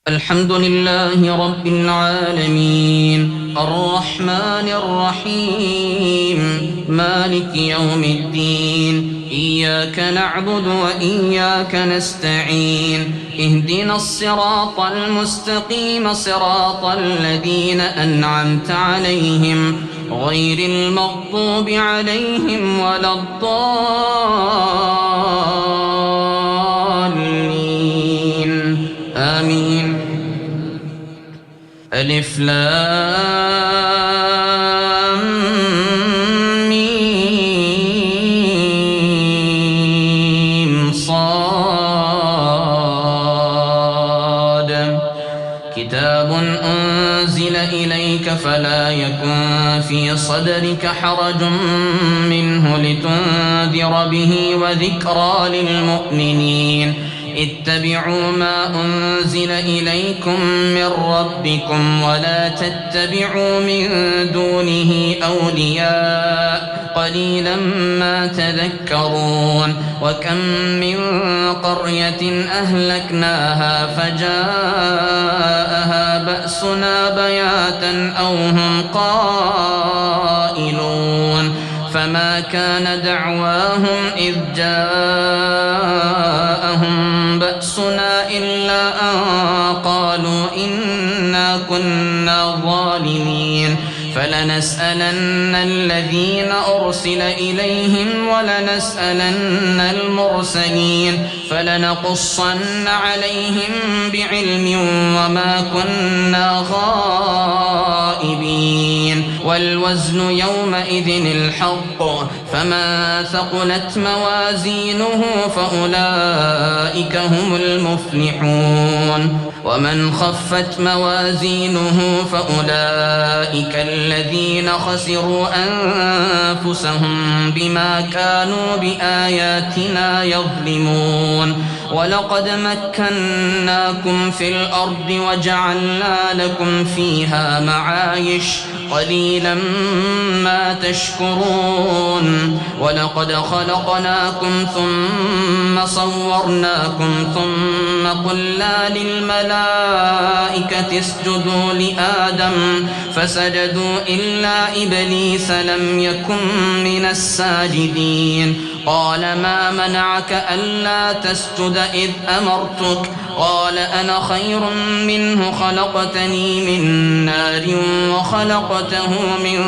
الحمد لله رب العالمين الرحمن الرحيم مالك يوم الدين إياك نعبد وإياك نستعين اهدنا الصراط المستقيم صراط الذين أنعمت عليهم غير المغضوب عليهم ولا الضالين آمين. ألف لام ميم صاد كتاب أنزل إليك فلا يكن في صدرك حرج منه لتنذر به وذكرى للمؤمنين اتبعوا ما أنزل إليكم من ربكم ولا تتبعوا من دونه أولياء قليلا ما تذكرون وكم من قرية أهلكناها فجاءها بأسنا بياتا أو هم قائلون فما كان دعواهم إذ جاءهم بأسنا إلا أن قالوا إنا كنا ظالمين فلنسألن الذين أرسل إليهم ولنسألن المرسلين فلنقصن عليهم بعلم وما كنا غائبين والوزن يومئذ الحق فمن ثقلت موازينه فأولئك هم المفلحون ومن خفت موازينه فأولئك الذين خسروا أنفسهم بما كانوا بآياتنا يظلمون ولقد مكناكم في الأرض وجعلنا لكم فيها معايش قليلا ما تشكرون ولقد خلقناكم ثم صورناكم ثم قلنا للملائكة اسجدوا لآدم فسجدوا إلا إبليس لم يكن من الساجدين قال ما منعك ألا تسجد إذ أمرتك قال أنا خير منه خلقتني من نار وخلقته من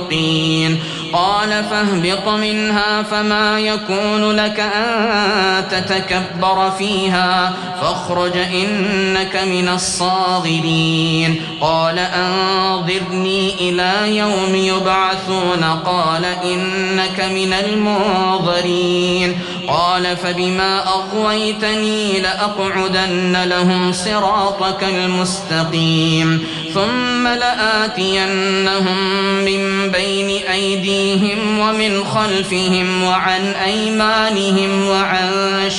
طين قال فاهبط منها فما يكون لك أن تتكبر فيها فاخرج إنك من الصاغرين قال أنظرني إلى يوم يبعثون قال إنك من المنظرين قال فبما أغويتني لأقعدن لهم صراطك المستقيم ثم لآتينهم من بين أيديهم ومن خلفهم وعن أيمانهم وعن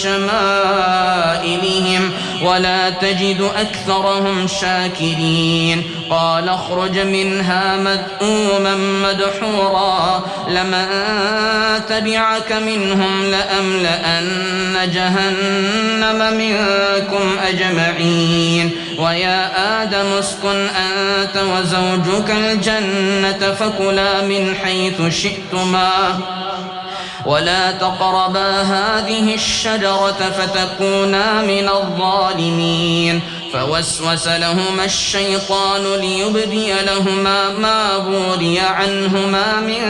شمائلهم ولا تجد أكثرهم شاكرين قال اخرج منها مذءوما مدحورا لمن تبعك منهم لأملأن جهنم منكم أجمعين ويا آدم اسكن أنت وزوجك الجنة فكلا من حيث شئتما ولا تقربا هذه الشجرة فتكونا من الظالمين فوسوس لهما الشيطان ليبدي لهما ما بوري عنهما من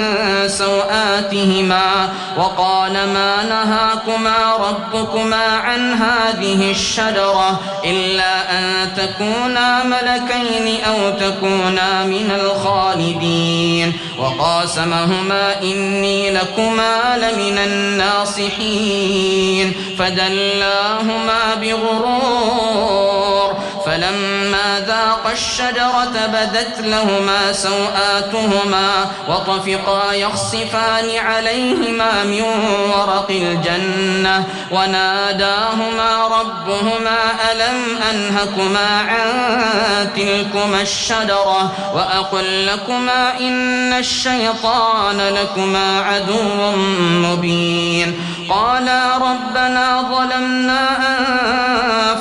سوآتهما وقال ما نهاكما ربكما عن هذه الشجرة إلا أن تكونا ملكين أو تكونا من الخالدين وقاسمهما إني لكما لمن الناصحين فدلاهما بغرور فلما ذاقا الشجرة بدت لهما سوآتهما وطفقا يخصفان عليهما من ورق الجنة وناداهما ربهما ألم أنهكما عن تلكما الشجرة وأقل لكما إن الشيطان لكما عدو مبين قالا ربنا ظلمنا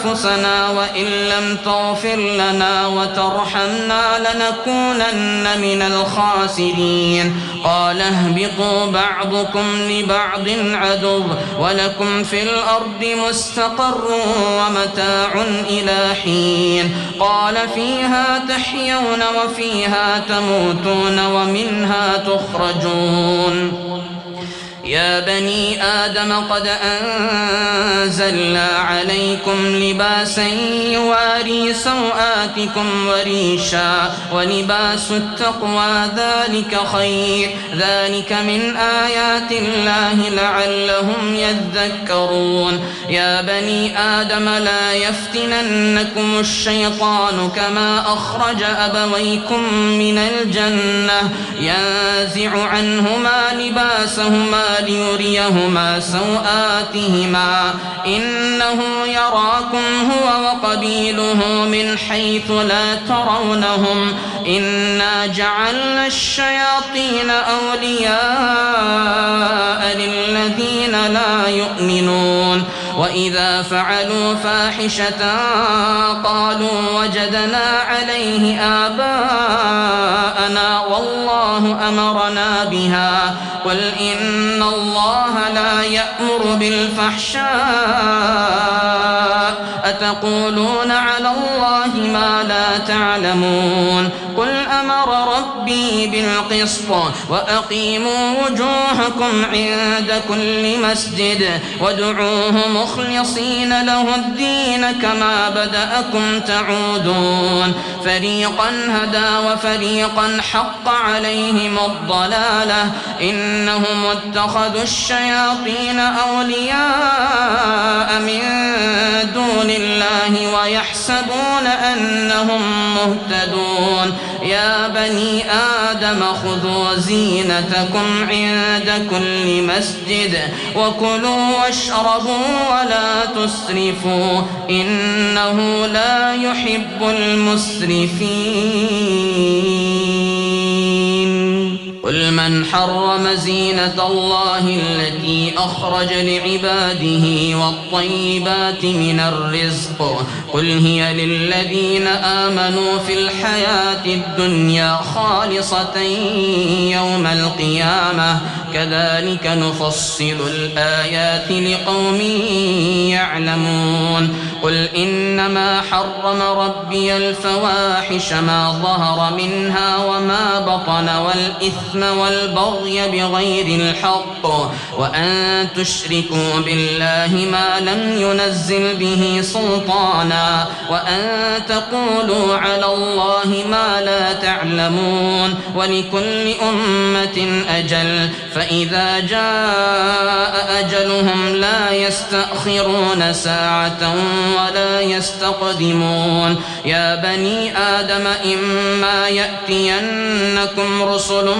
أنفسنا وإن لم تغفر لنا وترحمنا لنكونن من الخاسرين قال اهبطوا بعضكم لبعض عدو ولكم في الأرض مستقر ومتاع إلى حين قال فيها تحيون وفيها تموتون ومنها تخرجون يا بني آدم قد أنزلنا عليكم لباسا يواري سوآتكم وريشا ولباس التقوى ذلك خير ذلك من آيات الله لعلهم يذكرون يا بني آدم لا يفتننكم الشيطان كما أخرج أبويكم من الجنة ينزع عنهما لباسهما ليريهما سوآتهما إنه يراكم هو وقبيله من حيث لا ترونهم إنا جعلنا الشياطين أولياء للذين لا يؤمنون وإذا فعلوا فاحشة قالوا وجدنا عليه آباءنا والله أمرنا بها قل إن الله لا يأمر بالفحشاء أتقولون على الله ما لا تعلمون قل أمر ربي بالقسط وأقيموا وجوهكم عند كل مسجد وادعوه مخلصين له الدين كما بدأكم تعودون فريقا هدى وفريقا حق عليهم الضلالة إنهم اتخذوا الشياطين أولياء من دون الله ويحسبون أنهم مهتدون يا بني آدم خذوا زينتكم عند كل مسجد وكلوا واشربوا ولا تسرفوا إنه لا يحب المسرفين قل من حرم زينة الله التي أخرج لعباده والطيبات من الرزق قل هي للذين آمنوا في الحياة الدنيا خالصة يوم القيامة كذلك نفصل الآيات لقوم يعلمون قل إنما حرم ربي الفواحش ما ظهر منها وما بطن والإثم والبغي بغير الحق وأن تشركوا بالله ما لم ينزل به سلطانا وأن تقولوا على الله ما لا تعلمون ولكل أمة أجل فإذا جاء أجلهم لا يستأخرون ساعة ولا يستقدمون يا بني آدم إما يأتينكم رسل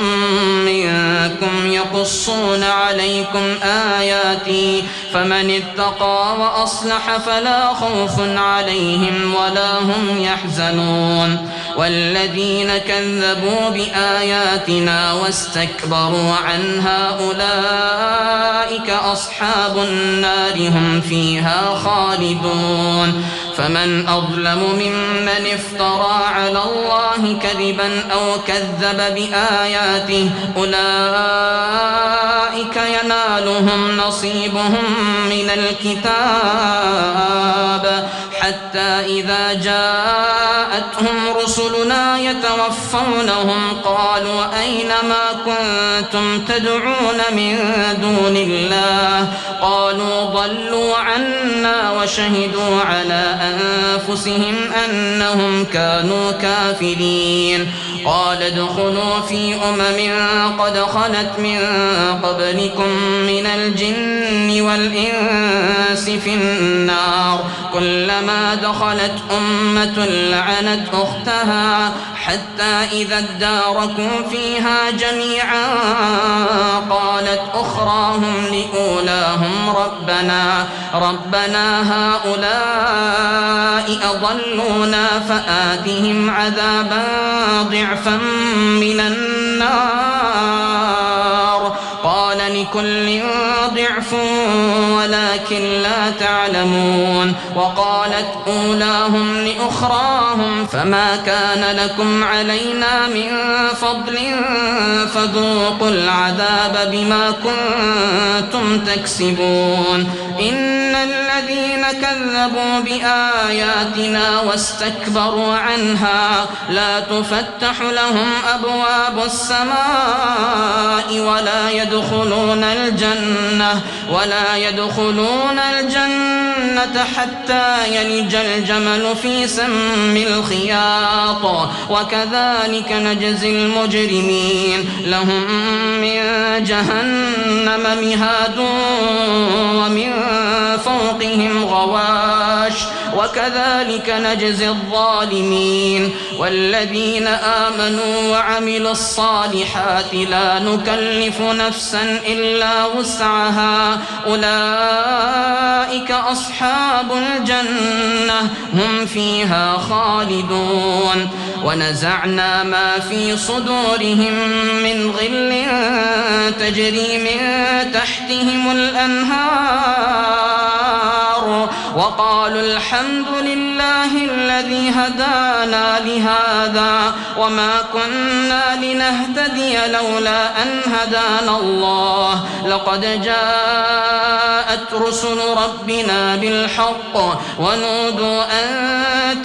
منكم يقصون عليكم آياتي فمن اتقى وأصلح فلا خوف عليهم ولا هم يحزنون والذين كذبوا بآياتنا واستكبروا عنها أولئك أصحاب النار هم فيها خالدون فمن أظلم ممن افترى على الله كذبا أو كذب بآياته أولئك ينالهم نصيبهم من الكتاب حتى إذا جاءتهم رسلنا يتوفونهم قالوا أين ما كنتم تدعون من دون الله قالوا ضلوا عنا وشهدوا على أنفسهم أنهم كانوا كافرين قال ادخلوا في قد خلت من قبلكم من الجن والإنس في النار كلما دخلت أمة لعنت أختها حتى إذا اداركوا فيها جميعا قالت أخراهم لأولاهم ربنا هؤلاء أضلونا فآتهم عذابا ضعفا من النار قال ولكل ضعف ولكن لا تعلمون. وقالت أولاهم لأخراهم فما كان لكم علينا من فضل فذوقوا العذاب بما كنتم تكسبون. إن الذين كذبوا بآياتنا واستكبروا عنها لا تفتح لهم أبواب السماء ولا يدخلون الجنة حتى يلج الجمل في سم الخياط وكذلك نجزي المجرمين. لهم من جهنم مهاد ومن فوقهم غواش وكذلك نجزي الظالمين. والذين آمنوا وعملوا الصالحات لا نكلف نفسا إلا وسعها أولئك أصحاب الجنة هم فيها خالدون. ونزعنا ما في صدورهم من غل تجري من تحتهم الأنهار وقالوا الحمد لله الذي هدانا لهذا وما كنا لنهتدي لولا أن هدانا الله لقد جاءت رسل ربنا بالحق ونودوا أن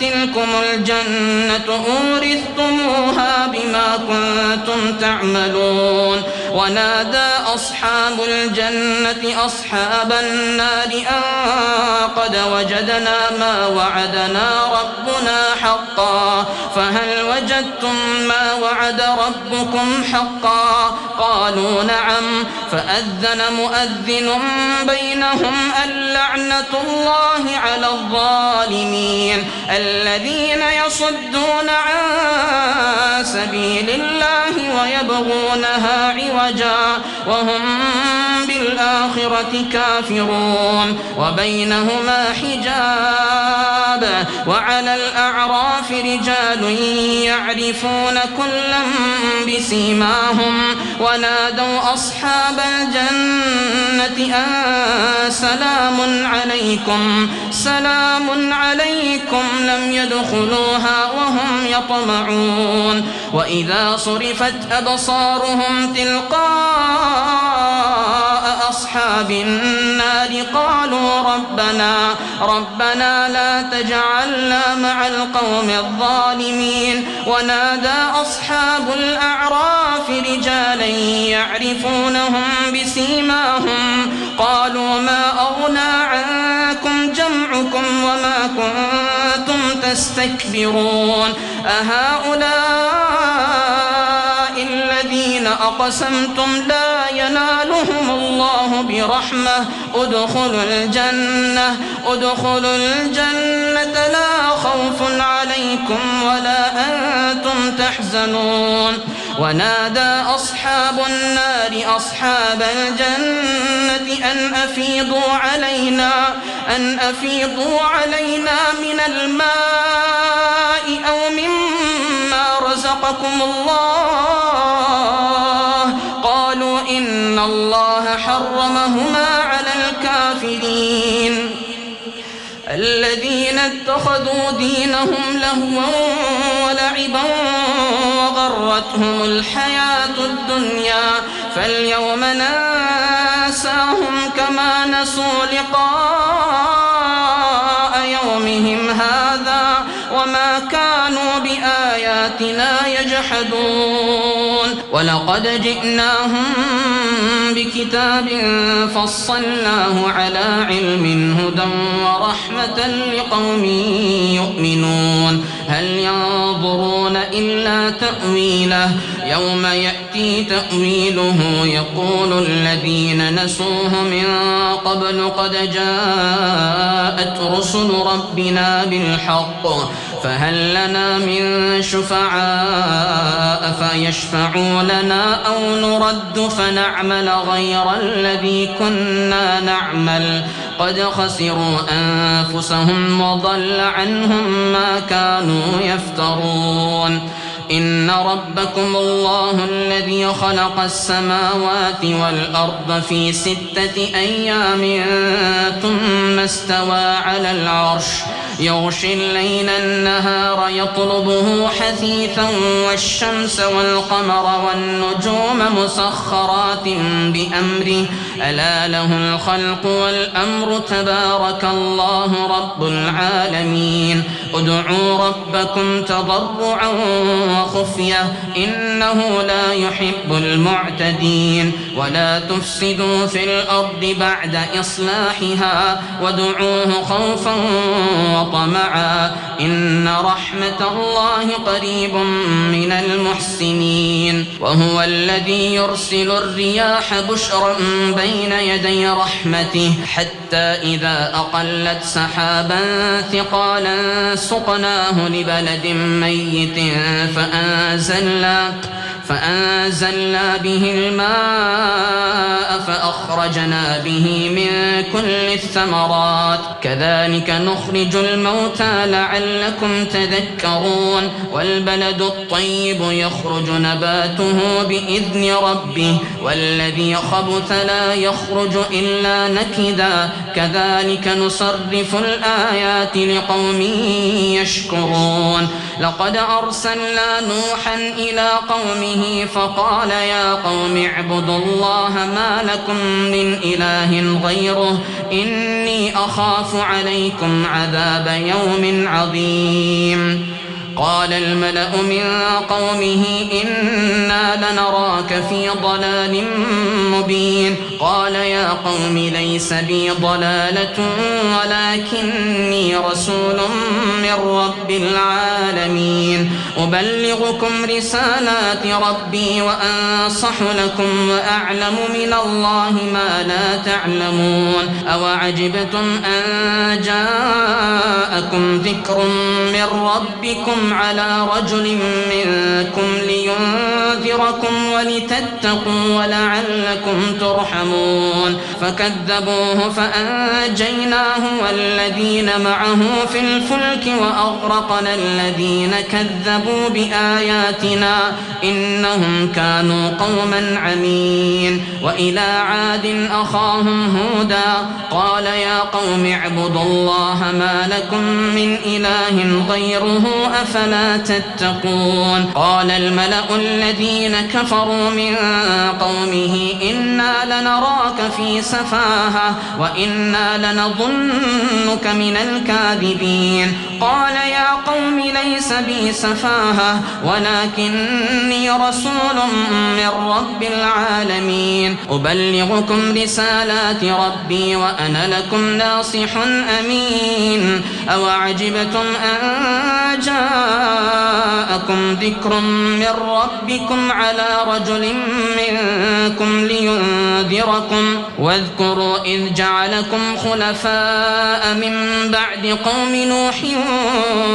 تلكم الجنة أورثتموها بما كنتم تعملون. ونادى أصحاب الجنة أصحاب النار أن قد وجدنا ما وعدنا ربنا حقا فهل وجدتم ما وعد ربكم حقا؟ قالوا نعم. فأذن مؤذن بينهم اللعنة الله على الظالمين الذين يصدون عن سبيل الله ويبغونها عوجا وهم بالآخرة كافرون. وبينهما حجاب وعلى الأعراف رجال يعرفون كلا بسيماهم ونادوا أصحاب الجنة أن سلام عليكم لم يدخلوها وهم يطمعون. وإذا صرفت أبصارهم تلقاء أصحاب النار قالوا ربنا لا تجعلنا مع القوم الظالمين. ونادى أصحاب الأعراف رجالا يعرفونهم بسيماهم قالوا ما أغنى عنكم جمعكم وما كنتم تستكبرون أهؤلاء الذين أقسمتم لا ينالهم الله برحمة ادخلوا الجنة لا خوف عليكم ولا أنتم تحزنون. ونادى أصحاب النار أصحاب الجنة أن أفيضوا علينا من الماء أو مما رزقكم الله قالوا إن الله حرمهما على الكافرين. الذين اتخذوا دينهم لهوا ولعبا وغرتهم الحياة الدنيا فاليوم ننساهم كما نسوا لقاء يومهم هذا وما كانوا بآياتنا يجحدون. ولقد جئناهم بكتاب فصلناه على علم هدى ورحمة لقوم يؤمنون. هل ينظرون إلا تأويله يوم يأتي تأويله يقول الذين نسوه من قبل قد جاءت رسل ربنا بالحق فهل لنا من شفعاء فيشفعوا لنا أو نرد فنعمل غير الذي كنا نعمل قد خسروا أنفسهم وضل عنهم ما كانوا يفترون. إن ربكم الله الذي خلق السماوات والأرض في 6 أيام ثم استوى على العرش يغشي الليل النهار يطلبه حثيثا والشمس والقمر والنجوم مسخرات بأمره ألا له الخلق والأمر تبارك الله رب العالمين ادعوا ربكم تضرعا وخفية إنه لا يحب المعتدين ولا تفسدوا في الأرض بعد إصلاحها وادعوه خوفا وطمعا إن رحمة الله قريب من المحسنين وهو الذي يرسل الرياح بشرا بين يدي رحمته حتى إذا أقلت سحابا ثقالا سقناه لبلد ميت فأنزلنا به الماء فأخرجنا به من كل الثمرات كذلك نخرج الموتى لعلكم تذكرون والبلد الطيب يخرج نباته بإذن ربه والذي خبث لا يخرج إلا نكدا كذلك نصرف الآيات لقوم يشكرون لقد أرسلنا نوحا إلى قومه فقال يا قوم اعبدوا الله ما لكم من إله غيره إني أخاف عليكم عذاب يوم عظيم قال الملأ من قومه إنا لنراك في ضلال مبين قال يا قوم ليس بي ضلالة ولكني رسول من رب العالمين أبلغكم رسالات ربي وأنصح لكم وأعلم من الله ما لا تعلمون أوعجبتم أن جاءكم ذكر من ربكم على رجل منكم لينذركم ولتتقوا ولعلكم ترحمون فكذبوه فأنجيناه والذين معه في الفلك وأغرقنا الذين كذبوا بآياتنا إنهم كانوا قوما عمين وإلى عاد أخاهم هودا قال يا قوم اعبدوا الله ما لكم من إله غيره أفلا تتقون قال الملأ الذين كفروا من قومه إنا لنراك في سفاهة وإنا لنظنك من الكاذبين قال يا قوم ليس بي سفاهة ولكني رسول من رب العالمين أبلغكم رسالات ربي وأنا لكم ناصح أمين أوعجبتم أن جاءكم ذكر من ربكم على رجل منكم لينذركم واذكروا إذ جعلكم خلفاء من بعد قوم نوح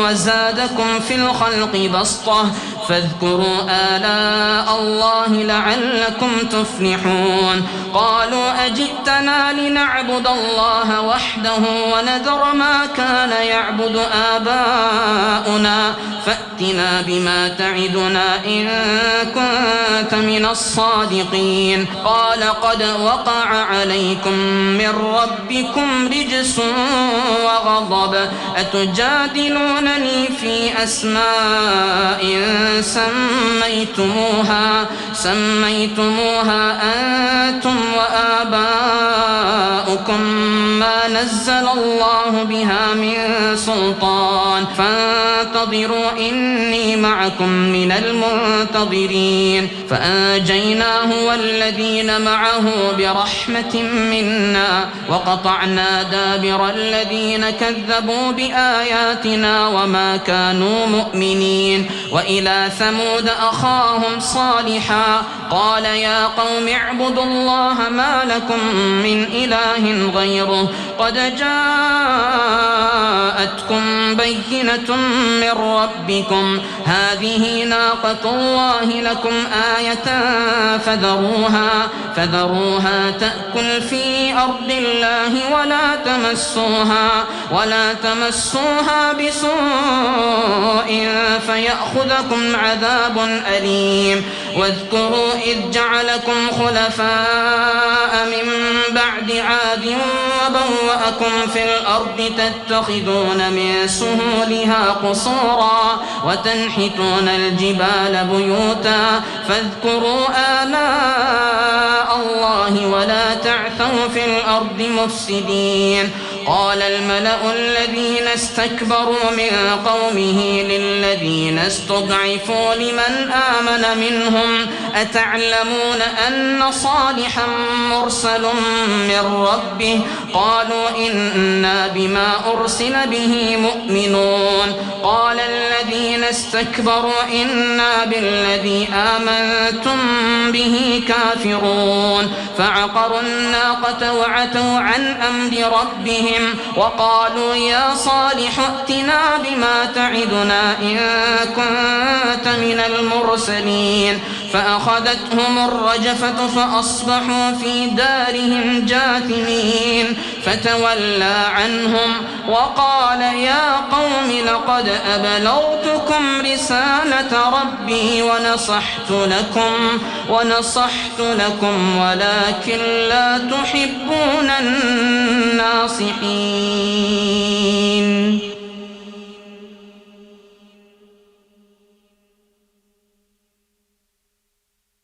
وزادكم في الخلق بسطة فاذكروا آلاء الله لعلكم تفلحون قالوا أجئتنا لنعبد الله وحده ونذر ما كان يعبد آباؤنا فأتنا بما تعدنا إن كنت من الصادقين قال قد وقع عليكم من ربكم رجس وغضب أتجادلونني في أسماء سميتموها أنتم وآباؤكم ما نزل الله بها من سلطان فانتظروا إني معكم من المنتظرين فأنجيناه والذين معه برحمة منا وقطعنا دابر الذين كذبوا بآياتنا وما كانوا مؤمنين وإلى ثمود أخاهم صالحا قال يا قوم اعبدوا الله ما لكم من إله غيره قد جاءتكم بينة من ربكم هذه ناقة الله لكم آية فذروها تأكل في أرض الله ولا تمسوها بسوء فيأخذكم عذاب أليم. واذكروا إذ جعلكم خلفاء من بعد عاد وبوأكم في الأرض تتخذون من سهولها قصورا وتنحتون الجبال بيوتا فاذكروا آلاء الله ولا تعثوا في الأرض مفسدين. قال الملأ الذين استكبروا من قومه للذين استضعفوا لمن آمن منهم أتعلمون أن صالحا مرسل من ربه قالوا إنا بما أرسل به مؤمنون. قال الذين استكبروا إنا بالذي آمنتم به كافرون. فعقروا الناقة وعتوا عن أمر ربهم وقالوا يا صالح ائتنا بما تعدنا إن كنت من المرسلين. فأخذتهم الرجفة فأصبحوا في دارهم جاثمين. فتولى عنهم وقال يا قوم لقد أبلغتكم رسالة ربي ونصحت لكم ولكن لا تحبون الناصحين.